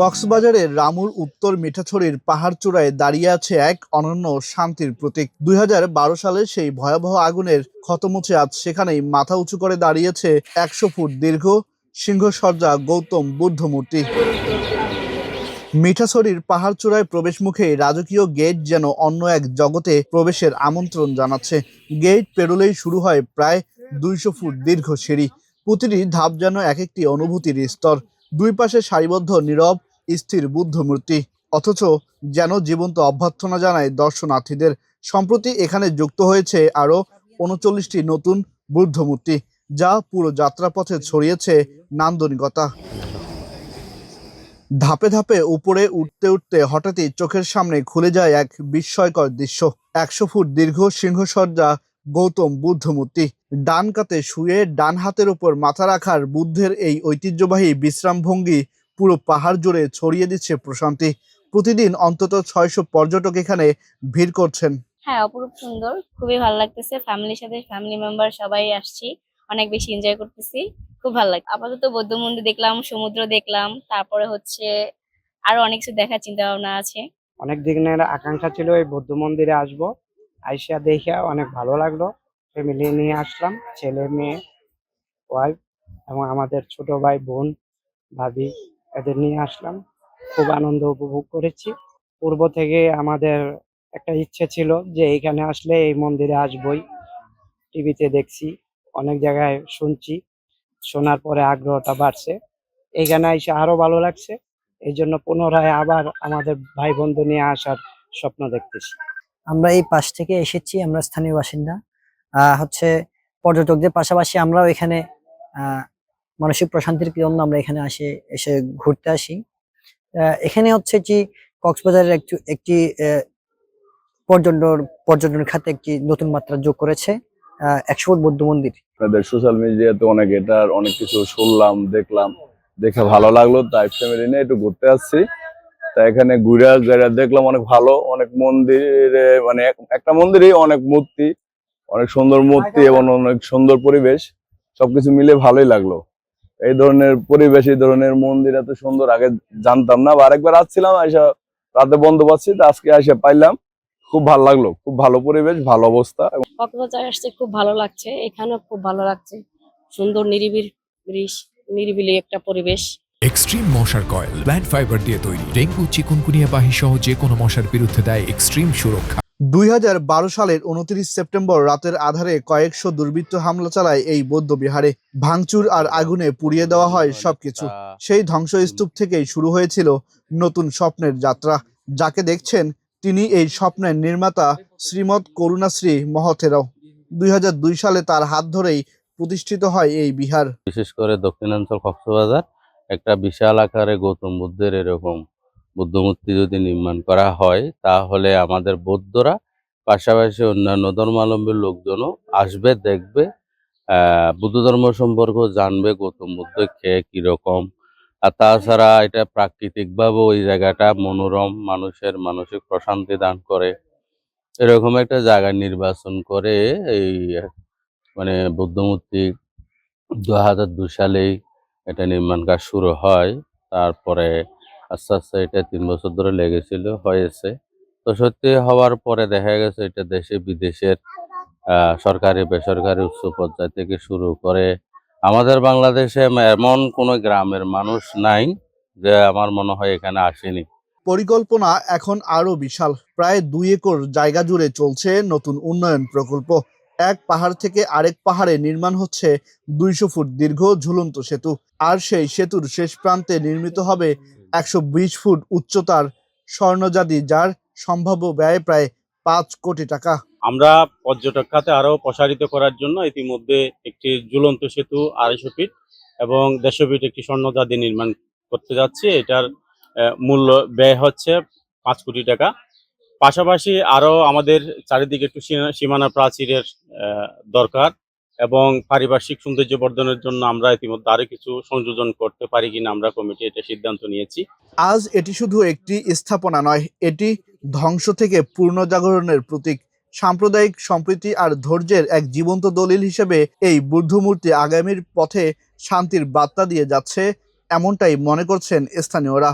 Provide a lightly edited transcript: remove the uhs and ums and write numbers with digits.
কক্সবাজারের রামুর উত্তর মিঠাছড়ির পাহাড়চূড়ায় দাঁড়িয়ে আছে এক অনন্য শান্তির প্রতীক। ২০১২ সালের সেই ভয়াবহ আগুনের ক্ষতমুছে আজ সেখানেই মাথা উঁচু করে দাঁড়িয়েছে ১০০ ফুট দীর্ঘ সিংহসজ্জা গৌতম বুদ্ধ মূর্তি। মিঠাছড়ির পাহাড়চূড়ায় প্রবেশ মুখে রাজকীয় গেট যেন অন্য এক জগতে প্রবেশের আমন্ত্রণ জানাচ্ছে। গেট পেরোলেই শুরু হয় প্রায় ২০০ ফুট দীর্ঘ সিঁড়ি। প্রতিটি ধাপ যেন এক একটি অনুভূতির স্তর। দুই পাশে সারিবদ্ধ নীরব স্থির বুদ্ধ মূর্তি, অথচ যেন জীবন্ত অভ্যর্থনা জানায় দর্শনার্থীদের। সম্প্রতি এখানে যুক্ত হয়েছে আরও ৩৯টি নতুন বুদ্ধ মূর্তি, যা পুরো যাত্রাপথে ছড়িয়েছে নান্দনিকতা। ধাপে ধাপে উপরে উঠতে উঠতে হঠাৎই চোখের সামনে খুলে যায় এক বিস্ময়কর দৃশ্য। ১০০ ফুট দীর্ঘ সিংহসজ্জা গৌতম বুদ্ধ মূর্তি। ডান কাতে শুয়ে ডান হাতের উপর মাথা রাখার বুদ্ধের এই ঐতিহ্যবাহী বিশ্রাম ভঙ্গি পুরো পাহাড় জুড়ে ছড়িয়ে দিচ্ছে প্রশান্তি। প্রতিদিন অন্তত ৬০০ পর্যটক এখানে ভিড় করছেন। হ্যাঁ, অপরূপ সুন্দর, খুবই ভালো লাগতেছে। ফ্যামিলির সাথে ফ্যামিলি মেম্বার সবাই আসছি, অনেক বেশি এনজয় করতেছি, খুব ভালো লাগে। আপাতত বৌদ্ধ মন্দির দেখলাম, সমুদ্র দেখলাম, তারপরে আরো অনেক কিছু দেখার চিন্তা ভাবনা আছে। অনেক দিনের আকাঙ্ক্ষা ছিল এই বৌদ্ধ মন্দিরে আসবো, আইসা দেখে অনেক ভালো লাগলো। ফ্যামিলি নিয়ে আসলাম, ছেলে মেয়ে ওয়াইফ এবং আমাদের ছোট ভাই বোন ভাবি এদের নিয়ে আসলাম। খুব আনন্দ উপভোগ করেছি। পূর্ব থেকে আমাদের একটা ইচ্ছে ছিল যে এখানে আসলে এই মন্দিরে আসবই। টিভিতে দেখছি, অনেক জায়গায় শুনছি, শোনার পরে আগ্রহটা বাড়ছে। এখানে এসে আরো ভালো লাগছে। এই জন্য পুনরায় আবার আমাদের ভাই বন্ধু নিয়ে আসার স্বপ্ন দেখতেছি। আমরা এই পাশ থেকে এসেছি, আমরা স্থানীয় বাসিন্দা। হচ্ছে পর্যটকদের পাশাপাশি আমরাও এখানে মানসিক প্রশান্তির জন্য আমরা এখানে এসে ঘুরতে আসি। এখানে হচ্ছে যে কক্সবাজারের একটি পর্যটন খাতে একটি নতুন মাত্রা যোগ করেছে ১০০ ফুট বৌদ্ধ মন্দির। আপনাদের সোশ্যাল মিডিয়াতে এটার অনেক কিছু শুনলাম, দেখলাম, দেখে ভালো লাগলো, তাই ফ্যামিলি নিয়ে একটু ঘুরতে আসছি। তাই এখানে ঘুরে দেখলাম অনেক ভালো, অনেক মন্দিরে একটা মন্দিরে অনেক মূর্তি, অনেক সুন্দর মূর্তি এবং অনেক সুন্দর পরিবেশ, সবকিছু মিলে ভালোই লাগলো। এই ধরনের পরিবেশ, এই ধরনের মন্দির এত সুন্দর আগে জানতাম না, বা আরেকবার আসছিলাম, আইসা রাতে বন্ধ পাচ্ছি, আজকে এসে পাইলাম, খুব ভালো লাগলো। খুব ভালো পরিবেশ, ভালো অবস্থা। কক্সবাজার আসছে, খুব ভালো লাগছে, এখানেও খুব ভালো লাগছে। সুন্দর নিরিবিলি একটা পরিবেশ। এক্সট্রিম মশার কয়েল প্ল্যান্ট ফাইবার দিয়ে তৈরি, ডেঙ্গু চিকুনগুনিয়া বাহি সহ যে কোনো মশার বিরুদ্ধে দেয় এক্সট্রিম সুরক্ষা। ২০১২ সালের ২৯ সেপ্টেম্বর রাতের আধারে কয়েকশো দুর্বৃত্ত হামলা চালায় এই বৌদ্ধ বিহারে। ভাঙচুর আর আগুনে পুড়িয়ে দেওয়া হয় সবকিছু। সেই ধ্বংসস্তূপ থেকেই শুরু হয়েছিল নতুন স্বপ্নের যাত্রা। যাকে দেখছেন তিনি এই স্বপ্নের নির্মাতা শ্রীমৎ করুণাশ্রী মহথেরাও। ২০০২ সালে তার হাত ধরেই প্রতিষ্ঠিত হয় এই বিহার। বিশেষ করে দক্ষিণাঞ্চল কক্সবাজার একটা বিশাল আকারে গৌতম বুদ্ধের এরকম বুদ্ধ মূর্তি যদি নির্মাণ করা হয়, তাহলে আমাদের বৌদ্ধরা পাশাপাশি অন্যান্য ধর্মাবলম্বী লোকজনও আসবে, দেখবে, বুদ্ধ ধর্ম সম্পর্কে জানবে, গৌতম বুদ্ধ খেয়ে কিরকম। আর তাছাড়া এটা প্রাকৃতিকভাবে ওই জায়গাটা মনোরম, মানুষের মানসিক প্রশান্তি দান করে। এরকম একটা জায়গা নির্বাচন করে এই বুদ্ধ মূর্তি ২০০২ সালেই এটা নির্মাণ কাজ শুরু হয়। তারপরে আস্তে আস্তে এটা ৩ বছর ধরে লেগেছিল, হয়েছে। তো সত্যি হওয়ার পরে দেখা গেছে এটা দেশে বিদেশের সরকারি বেসরকারি উচ্চ পর্যায় থেকে শুরু করে আমাদের বাংলাদেশে এমন কোনো গ্রামের মানুষ নাই যে আমার মনে হয় এখানে আসেনি। পরিকল্পনা এখন আরো বিশাল। প্রায় ২ একর জায়গা জুড়ে চলছে নতুন উন্নয়ন প্রকল্প। এক পাহাড় থেকে আরেক পাহাড়ে নির্মাণ হচ্ছে ২০০ ফুট দীর্ঘ ঝুলন্ত সেতু। আর সেই সেতুর শেষ প্রান্তে নির্মিত হবে ১২০ ফুট উচ্চতার স্বর্ণজাদি, যার সম্ভাব্য ব্যয় প্রায় ৫ কোটি টাকা। আমরা পর্যটক খাতে আরো প্রসারিত করার জন্য ইতিমধ্যে একটি ঝুলন্ত সেতু ২৫০ ফিট এবং ১৫০ ফিট একটি স্বর্ণজাদি নির্মাণ করতে যাচ্ছি। এটার মূল্য ব্যয় হচ্ছে ৫ কোটি টাকা। পাশাপাশি আরো আমাদের চারিদিকে একটু সীমানা প্রাচীরের দরকার এবং পারিপার্শ্বিক সৌন্দর্য বর্ধনের জন্য আমরা ইতিমধ্যে আরো কিছু সংযোজন করতে পারি কিনা আমরা কমিটি এটা সিদ্ধান্ত নিয়েছি। আজ এটি শুধু একটি স্থাপনা নয়, এটি ধ্বংস থেকে পুনর্জাগরণের প্রতীক। সাম্প্রদায়িক সম্প্রীতি আর ধৈর্যের এক জীবন্ত দলিল হিসেবে এই বুদ্ধ মূর্তি আগামীর পথে শান্তির বার্তা দিয়ে যাচ্ছে, এমনটাই মনে করছেন স্থানীয়রা।